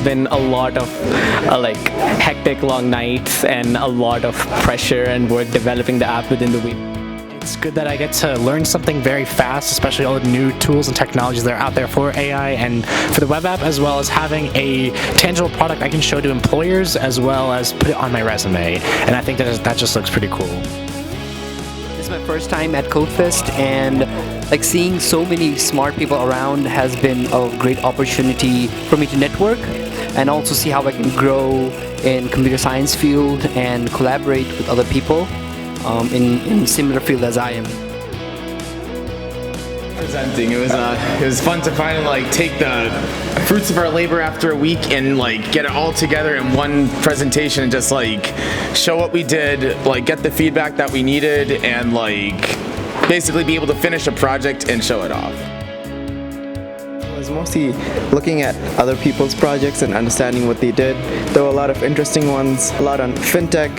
been a lot of like hectic long nights and a lot of pressure and work developing the app within the week. It's good that I get to learn something very fast, especially all the new tools and technologies that are out there for AI and for the web app, as well as having a tangible product I can show to employers as well as put it on my resume. And I think that just looks pretty cool. This is my first time at Codefest, and like seeing so many smart people around has been a great opportunity for me to network and also see how I can grow in computer science field and collaborate with other people in similar field as I am. Presenting, it was fun to finally like take the fruits of our labor after a week and like get it all together in one presentation and just like show what we did, like get the feedback that we needed, and like basically be able to finish a project and show it off. I was mostly looking at other people's projects and understanding what they did. There were a lot of interesting ones, a lot on fintech,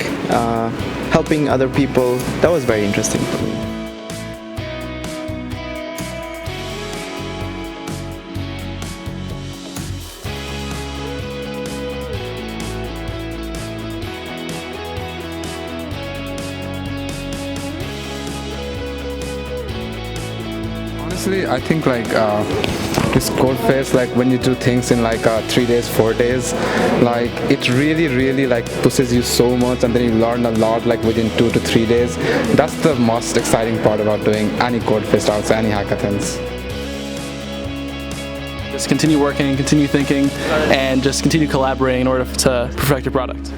helping other people. That was very interesting for me. Honestly, I think like this Codefest, like when you do things in like 3 days, 4 days, like it really like pushes you so much, and then you learn a lot like within 2 to 3 days. That's the most exciting part about doing any Codefest, also any hackathons. Just continue working, continue thinking, and just continue collaborating in order to perfect your product.